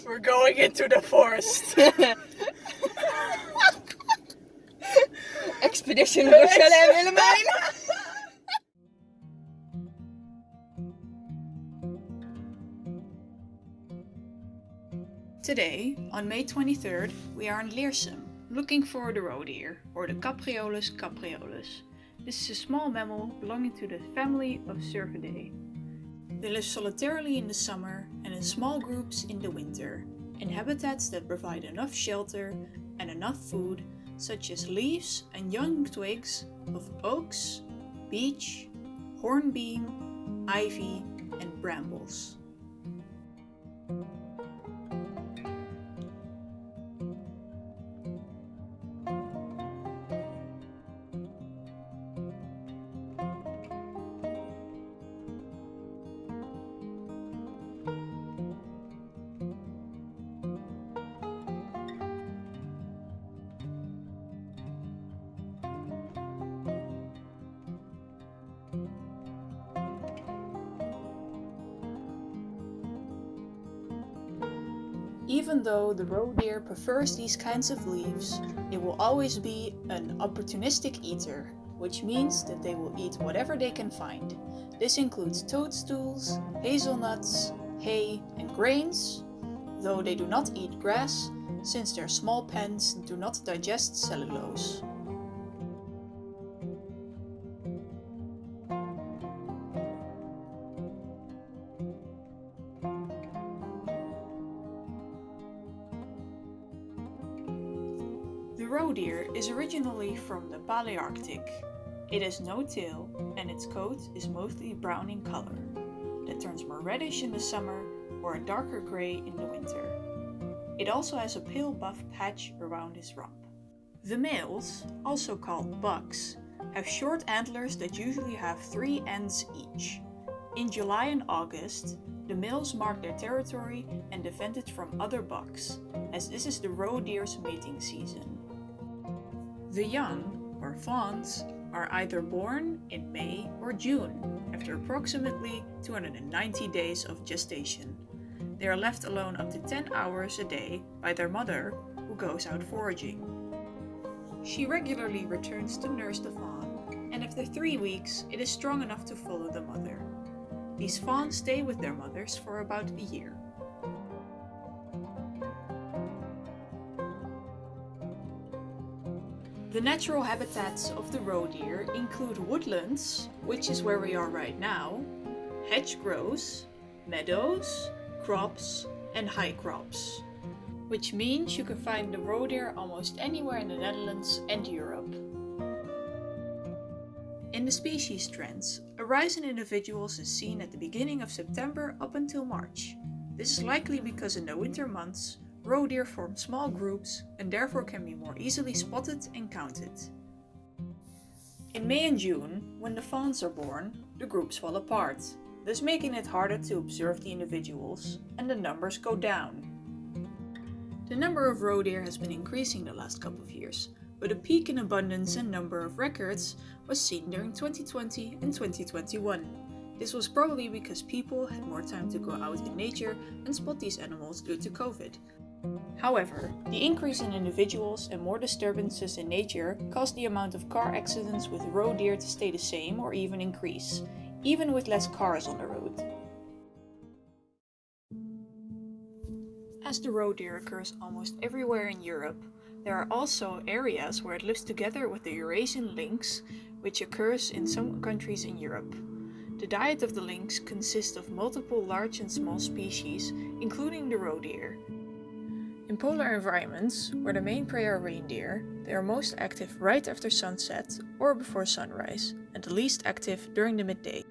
We're going into the forest. Expedition Rochelle en Willemijn. Today, on May 23rd, we are in Leersum, looking for the roe deer, or the Capreolus capreolus. This is a small mammal belonging to the family of Cervidae. They live solitarily in the summer and in small groups in the winter, in habitats that provide enough shelter and enough food, such as leaves and young twigs of oaks, beech, hornbeam, ivy, and brambles. Even though the roe deer prefers these kinds of leaves, it will always be an opportunistic eater, which means that they will eat whatever they can find. This includes toadstools, hazelnuts, hay, and grains, though they do not eat grass, since their small pens do not digest cellulose. The roe deer is originally from the Palearctic. It has no tail and its coat is mostly brown in color, that turns more reddish in the summer or a darker gray in the winter. It also has a pale buff patch around its rump. The males, also called bucks, have short antlers that usually have 3 ends each. In July and August, the males mark their territory and defend it from other bucks, as this is the roe deer's mating season. The young, or fawns, are either born in May or June, after approximately 290 days of gestation. They are left alone up to 10 hours a day by their mother, who goes out foraging. She regularly returns to nurse the fawn, and after 3 weeks, it is strong enough to follow the mother. These fawns stay with their mothers for about a year. The natural habitats of the roe deer include woodlands, which is where we are right now, hedgerows, meadows, crops, and high crops, which means you can find the roe deer almost anywhere in the Netherlands and Europe. In the species trends, a rise in individuals is seen at the beginning of September up until March. This is likely because in the winter months, roe deer form small groups and therefore can be more easily spotted and counted. In May and June, when the fawns are born, the groups fall apart, thus making it harder to observe the individuals, and the numbers go down. The number of roe deer has been increasing the last couple of years, but a peak in abundance and number of records was seen during 2020 and 2021. This was probably because people had more time to go out in nature and spot these animals due to COVID. However, the increase in individuals and more disturbances in nature caused the amount of car accidents with roe deer to stay the same or even increase, even with less cars on the road. As the roe deer occurs almost everywhere in Europe, there are also areas where it lives together with the Eurasian lynx, which occurs in some countries in Europe. The diet of the lynx consists of multiple large and small species, including the roe deer. In polar environments, where the main prey are reindeer, they are most active right after sunset or before sunrise, and the least active during the midday.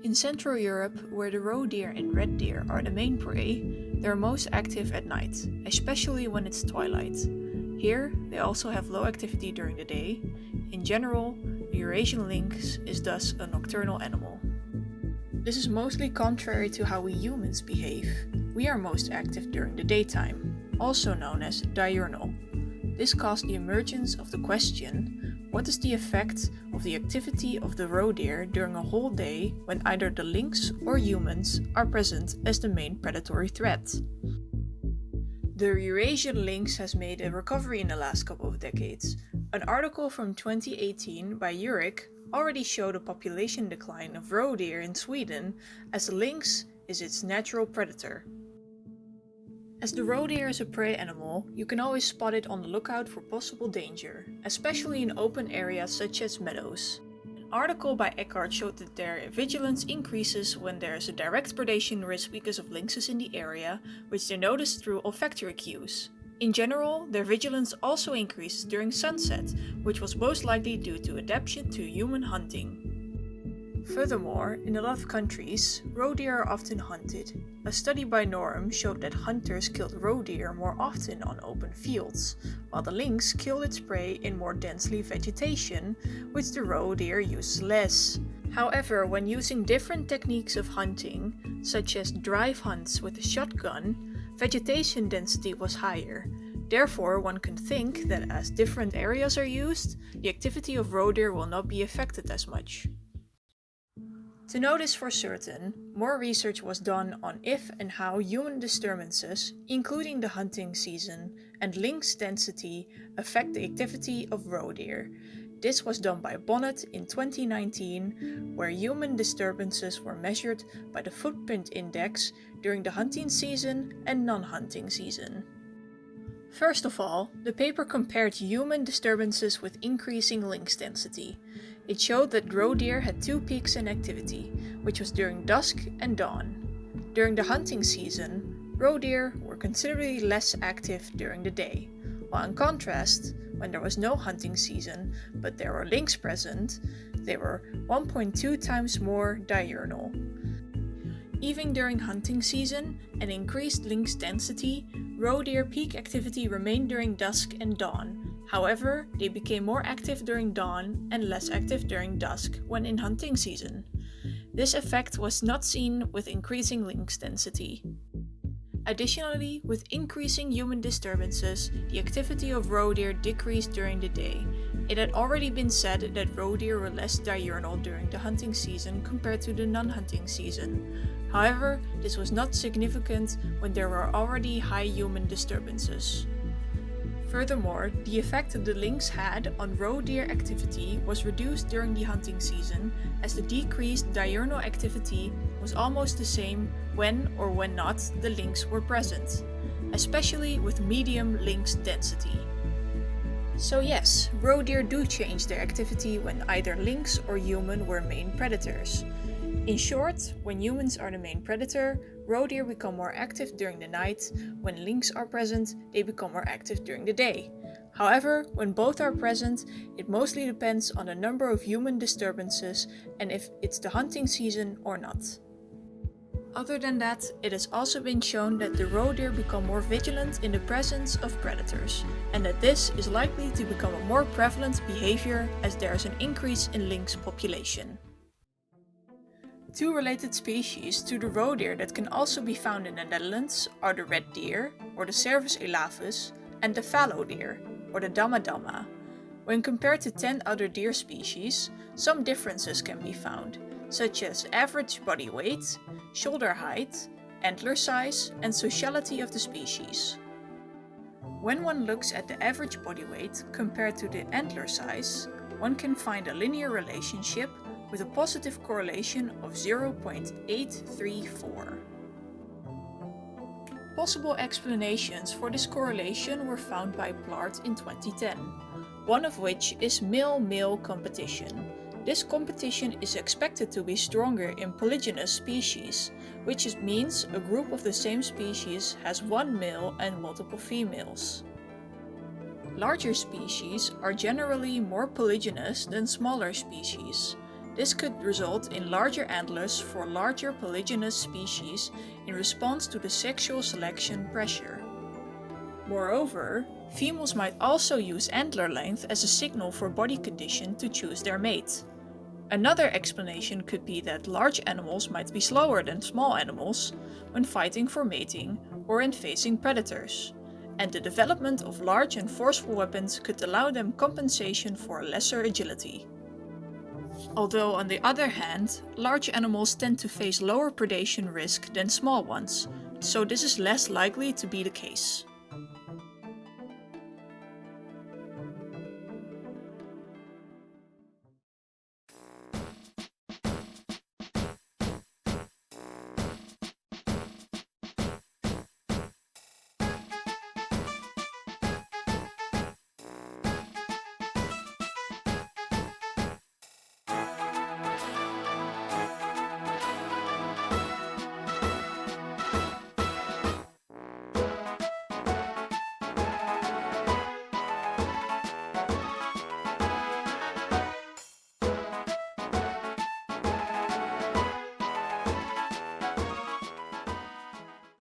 In Central Europe, where the roe deer and red deer are the main prey, they are most active at night, especially when it's twilight. Here, they also have low activity during the day. In general, the Eurasian lynx is thus a nocturnal animal. This is mostly contrary to how we humans behave. We are most active during the daytime, also known as diurnal. This caused the emergence of the question, what is the effect of the activity of the roe deer during a whole day when either the lynx or humans are present as the main predatory threat? The Eurasian lynx has made a recovery in the last couple of decades. An article from 2018 by Jurek already showed a population decline of roe deer in Sweden, as the lynx is its natural predator. As the roe deer is a prey animal, you can always spot it on the lookout for possible danger, especially in open areas such as meadows. An article by Eckhart showed that their vigilance increases when there is a direct predation risk because of lynxes in the area, which they notice through olfactory cues. In general, their vigilance also increases during sunset, which was most likely due to adaptation to human hunting. Furthermore, in a lot of countries, roe deer are often hunted. A study by Norum showed that hunters killed roe deer more often on open fields, while the lynx killed its prey in more densely vegetation, which the roe deer uses less. However, when using different techniques of hunting, such as drive hunts with a shotgun, vegetation density was higher. Therefore, one can think that as different areas are used, the activity of roe deer will not be affected as much. To know this for certain, more research was done on if and how human disturbances, including the hunting season and lynx density, affect the activity of roe deer. This was done by Bonnet in 2019, where human disturbances were measured by the footprint index during the hunting season and non-hunting season. First of all, the paper compared human disturbances with increasing lynx density. It showed that roe deer had two peaks in activity, which was during dusk and dawn. During the hunting season, roe deer were considerably less active during the day, while in contrast, when there was no hunting season but there were lynx present, they were 1.2 times more diurnal. Even during hunting season and increased lynx density, roe deer peak activity remained during dusk and dawn. However, they became more active during dawn and less active during dusk when in hunting season. This effect was not seen with increasing lynx density. Additionally, with increasing human disturbances, the activity of roe deer decreased during the day. It had already been said that roe deer were less diurnal during the hunting season compared to the non-hunting season. However, this was not significant when there were already high human disturbances. Furthermore, the effect the lynx had on roe deer activity was reduced during the hunting season, as the decreased diurnal activity was almost the same when or when not the lynx were present, especially with medium lynx density. So yes, roe deer do change their activity when either lynx or human were main predators. In short, when humans are the main predator, roe deer become more active during the night. When lynx are present, they become more active during the day. However, when both are present, it mostly depends on the number of human disturbances and if it's the hunting season or not. Other than that, it has also been shown that the roe deer become more vigilant in the presence of predators, and that this is likely to become a more prevalent behavior as there is an increase in lynx population. Two related species to the roe deer that can also be found in the Netherlands are the red deer, or the Cervus elaphus, and the fallow deer, or the Dama Dama. When compared to 10 other deer species, some differences can be found, such as average body weight, shoulder height, antler size, and sociality of the species. When one looks at the average body weight compared to the antler size, one can find a linear relationship with a positive correlation of 0.834. Possible explanations for this correlation were found by Plard in 2010, one of which is male-male competition. This competition is expected to be stronger in polygynous species, which means a group of the same species has one male and multiple females. Larger species are generally more polygynous than smaller species. This could result in larger antlers for larger polygynous species in response to the sexual selection pressure. Moreover, females might also use antler length as a signal for body condition to choose their mate. Another explanation could be that large animals might be slower than small animals when fighting for mating or in facing predators, and the development of large and forceful weapons could allow them compensation for lesser agility. Although on the other hand, large animals tend to face lower predation risk than small ones, so this is less likely to be the case.